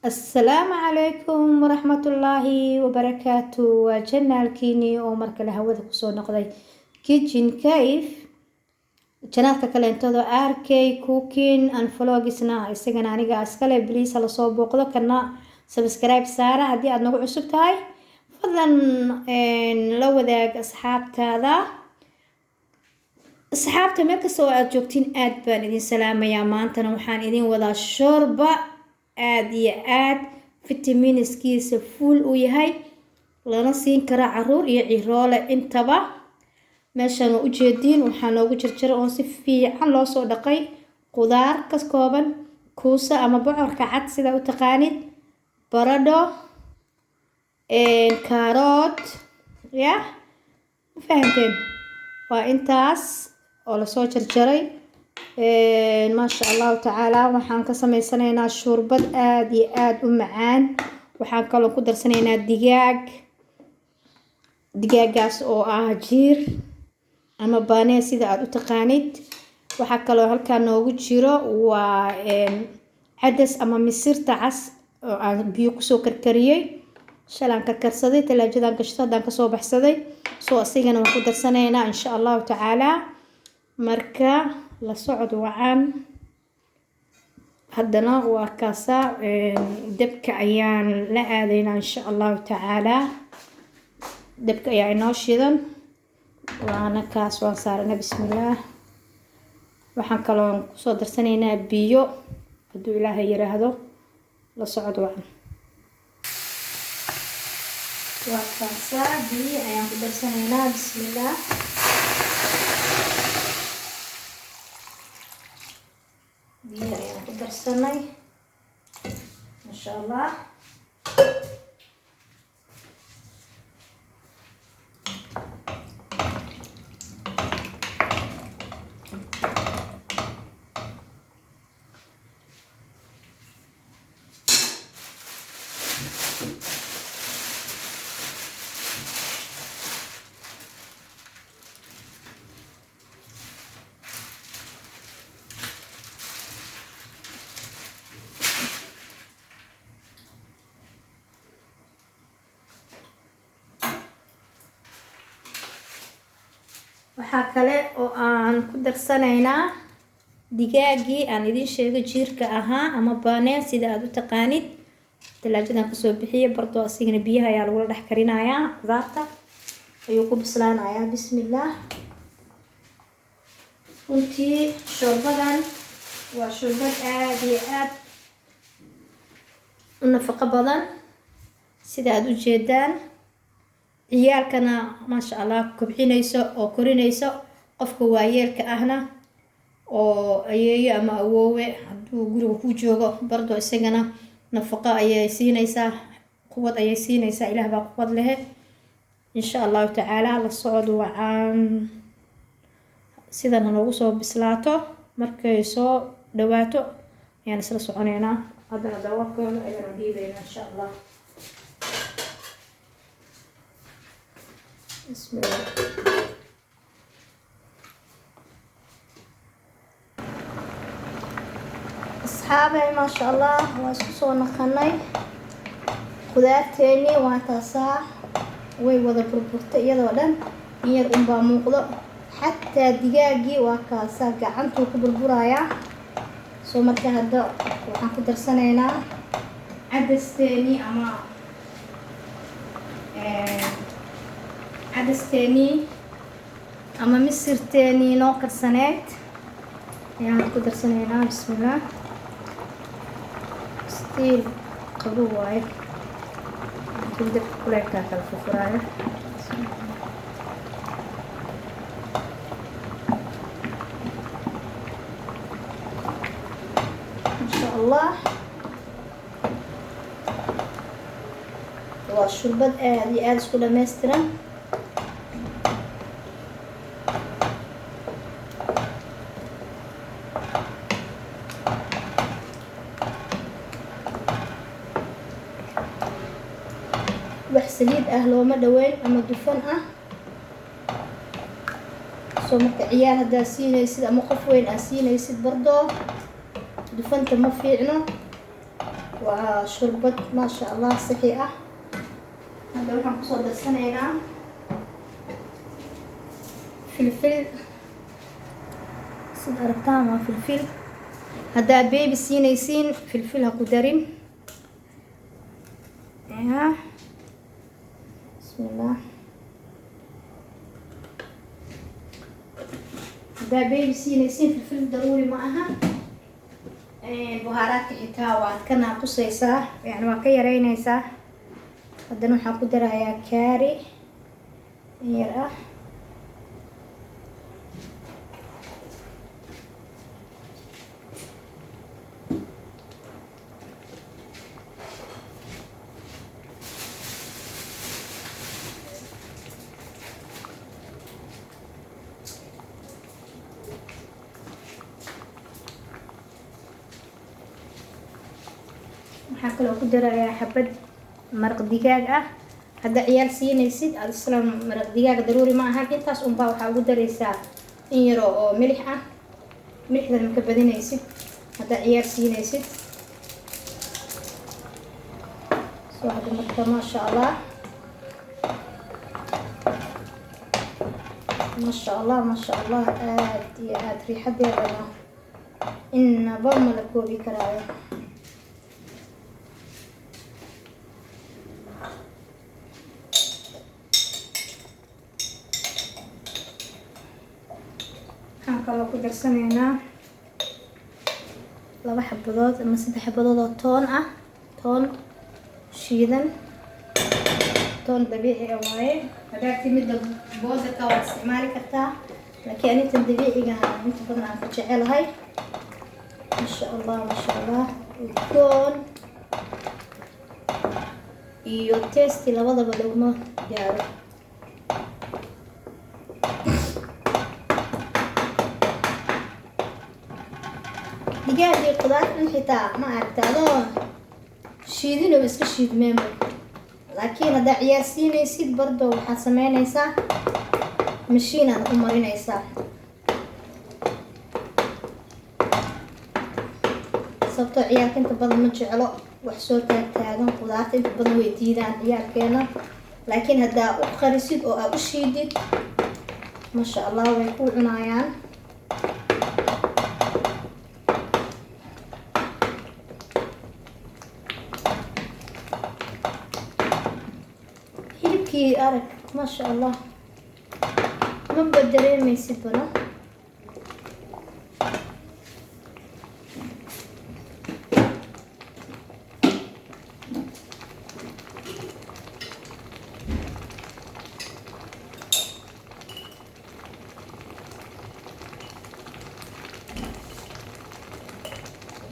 السلام عليكم ورحمة الله وبركاته وجنال كيني ومركز هوذا كسو نقضي كيتشن كيف جنالك كلا انتظر اركي كوكين انفلوغسنا اسيغانا انيغا اسكالي بليس هلا صوب بوقضو كنا سبسكرايب سارة هدي اد نوغو عسوب تاي فضلا لو ذاك أصحابتا meel kasta oo aad joogtiin aad baan idin salaamayaa maantana waxaan idin wadaa shoorba aad iyo aad fitamiinskiisa full u yahay lana siin kara caruur iyo ciroole intaba meeshan u jeedin waxaan noogu jarjaray oo si fiican loo soo dhaqay qudaar ka kooban kuusa ama bocorka cad sida u taqaanid baradho karoot ya fahanteen waa intaas oo la soo jarjaray ma sha Allah taala waxaan ka sameysanaynaa shurbad aad iyo aad u macaan waxaan kaloo ku darsanaynaa digaagaas oo ah jiir ama baane sida aad u taqaanid waxa kaloo halkaan noogu jiro waa cadas ama misirta cas oo aan biyo ku soo karkariyay shalaan karkarsaday talaajadan gashtadan ka soo baxsaday soo asigana waan ku darsanaynaa insha Allah taala marka la socod wacan haddana waa kaasa dabka ayaan la aadaynaa insha Allah taala dabka ayaa inoo shidan waana kaas waan saarnaa bismillaah waxaan kaloo ku soo darsanaynaa biyo hadduu Ilaahay yiraahdo la socod wacan وكاسة دي أيام بدرسنا بسم الله دي أيام بدرسنا ما شاء الله waxaa kale oo aan ku darsanaynaa digaagii aan idin sheegay jiirka ahaa ama baaneen sida aad u taqaanid talaajadan ka soo bixiyay bardo asigana biyaha ayaa lagu dhex karinayaa qudaarta ayuu ku bislaanayaa bismillaah runtii shoorbadan waa shorbad aad iyo aad u nafaqo badan sida aad u jeedaan ciyaalkana ma sha Allah kobcinayso oo korinayso qofka waayeelka ahna oo ayeeyo ama awoowe hadduu guriga ku joogo bardo isagana nafaqo ayay siinaysaa quwad ayay siinaysaa Ilaah baa quwad leh insha Allah taala la socod wacan sidan noogu soo bislaato markay soo dhawaato ayaan isla soconaynaa haddana daawada ayaan dhiibaynaa insha Allah بسم الله أصحابي ما شاء الله واسكسو نخني خضارتيني واتاسا way wada burburtay iyadoo dhan yar un baa muuqdo xataa digaagii waa kaasa gacantu ku burburaya soo marka hadda waxaan ku darsanaynaa cadasteeni ama cadasteeni ama misirteeni noo karsaneed ayaan ku darsanaynaa bismillaah stiil qabow waaye كده كلها كانت الفخراية ما شاء الله والشربات آدي كلها ماسترة saliid ah looma dhaweyn ama dufan ah soo marka ciyaal hadaa siinaysid ama qof weyn aad siinaysid bardo dufanta ma fiicno وشربت ما شاء الله صحية. هذا waxaan kusoo darsanaynaa filfil sida aragtaan waa filfil. haddaa baby siinaysiin filfil ha ku darin. bismillah. haddaa baby siinaysiin filfil daruuri ma aha. buhaaraadka xitaa waad ka naaqusaysaa, yani waa ka yareynaysaa. haddana waxaan ku darayaa kaari yar ah. waxaan kaloo ku darayaa xabad maraq digaag ah. hadda ciyaal siinaysid aslan maraq digaag daruuri ma aha. intaas unbaa waxaa ugu daraysaa in yaro oo milix ah. milixdan maka badinaysid hadda ciyaal siinaysid. soo hadda marka maasha allah maasha allah maasha allah aad iyo aad riixadeedana inaba ma la koobi karaayo. waxaan kaloo ku darsanaynaa 2 xabadood ama 3 xabadood oo toon ah. toon shiidan, toon dabiici ah waaye. haddaad timida boodarka waad isticmaali kartaa, laakiin anintan dabiiciga inta badan aan ku jecelahay. masha allah masha allah. udgoon iyo tasty labadaba laguma gaaro. digaag iyo qudaar in xitaa ma aragta adoo shiidinoo iska shiidmeenba. laakiin haddaa ciyaar siinaysid bardo waxaad sameynaysaa mashiin aad u marinaysaa, sababtoo ciyaalka inta badan ma jeclo wax soo taagtaagan. qudaarta inta badan way diidaan ciyaalkeena, laakiin haddaa u qarisid oo aad u shiidid masha allah way ku cunayaan. hilibkii arag masha allah ma dareemaysid bano.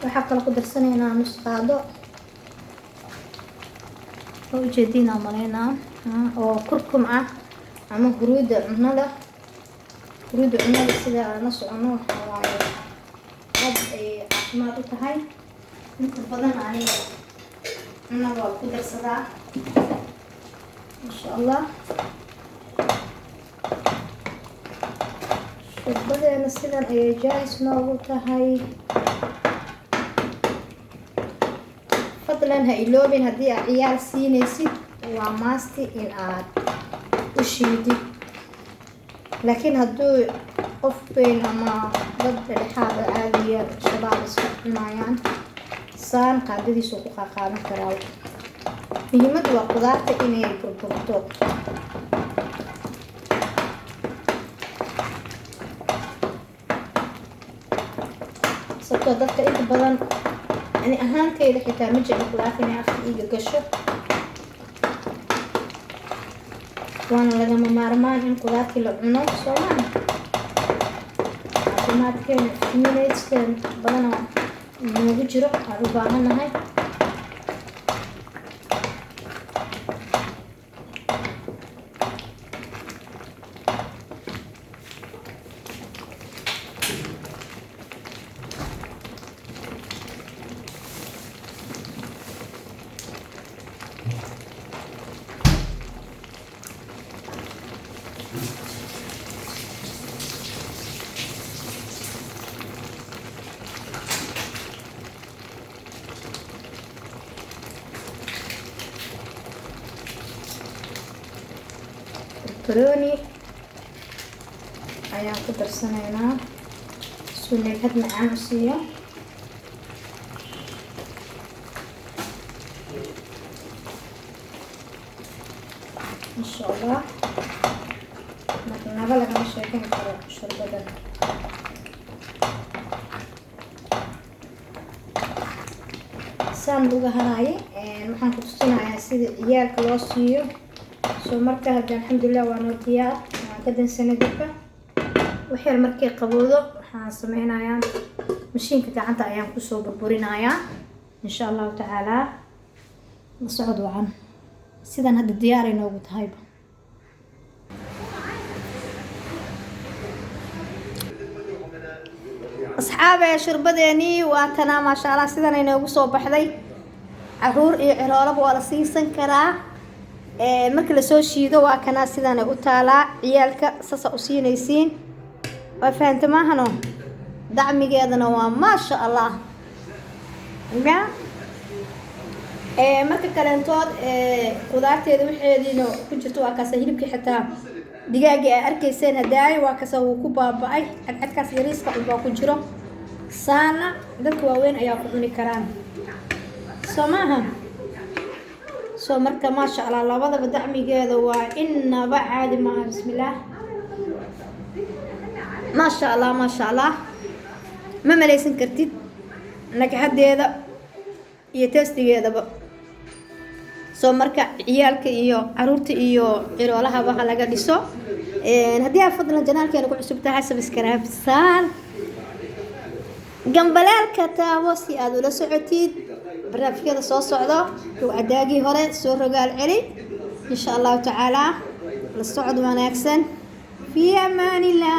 waxaa kaloo ku darsanaynaa nus qaado oo ujeediina malaynaa oo kurkum ah ama huruuda cunada. huruuda cunada sida aan la socono waxaa waaye aad ay caafimaad u tahay. inta badan aniga cunada waa ku darsadaa masha allah. shurbadeena sidan ayay jaalis noogu tahay. fadlan ha iloobin haddii aad ciyaal siinaysid waa maasti in aad u shiidid. laakiin hadduu qof weyn ama dad dhexaada caadiya shabaab iska cunayaan saan qaadadiisu ku qaqaadan karaa. muhiimadu waa qudaarta inay burburto. sababtoo dadka inta badan ani ahaanteyda xitaa ma jecli qudaarta inay afka iiga gasho. waana lagama maarmaan in qudaartii la cuno soomaali. caafimaadkeena immuniteskeena badana noogu jiro aan u baahanahay. barbarooni ayaan ku darsanaynaa suu neekad macaan u siiyo. insha allah marnaba lagama sheekeyn karo shurbadan. saan uga haraayay waxaan ku tusinayaa sida ciyaalka loo siiyo. soo marka hadda alxamdulilah waa noo diyaar. waan ka dansanay dabka waxyar markay qaboodo waxaan sameynayaa mashiinka gacanta ayaan kusoo burburinayaa insha allahu tacaalaa. la socod wacan sidan hadda diyaar ay noogu tahayba. asxaabe shurbadeeni waa tanaa maasha allah sidan ay noogu soo baxday. caruur iyo ciroolaba waa la siisan karaa. markii lasoo shiido waa kanaa sidan ay u taalaa. ciyaalka sasa u siinaysiin waa fahanta maahano. dacmigeedana waa maasha allah. marka kaleentood qudaarteeda waxeediina ku jirto waa kaasa. hilibkii xitaa digaagii ay arkayseen hadaayo waa kasa wuu ku baaba'ay. cadcadkaas yariiska unbaa ku jiro. saana dadka waaweyn ayaa ku cuni karaan soo maaha. soo marka maasha allah labadaba dacmigeeda waa inaba caadi maaha. bismillaah maasha allah maasha allah ma malaysan kartid nagxadeeda iyo teestigeedaba. soo marka ciyaalka iyo caruurta iyo ciroolahaba ha laga dhiso. haddii aad fadlan janaalkeena ku cusub tahay subscribe saar gambaleelka taabo si aad ula socotid barnaamijyada soo socdo. ruwcadaagii hore soo rogaal celi insha allahu tacaalaa. la socod wanaagsan fi amaanillah.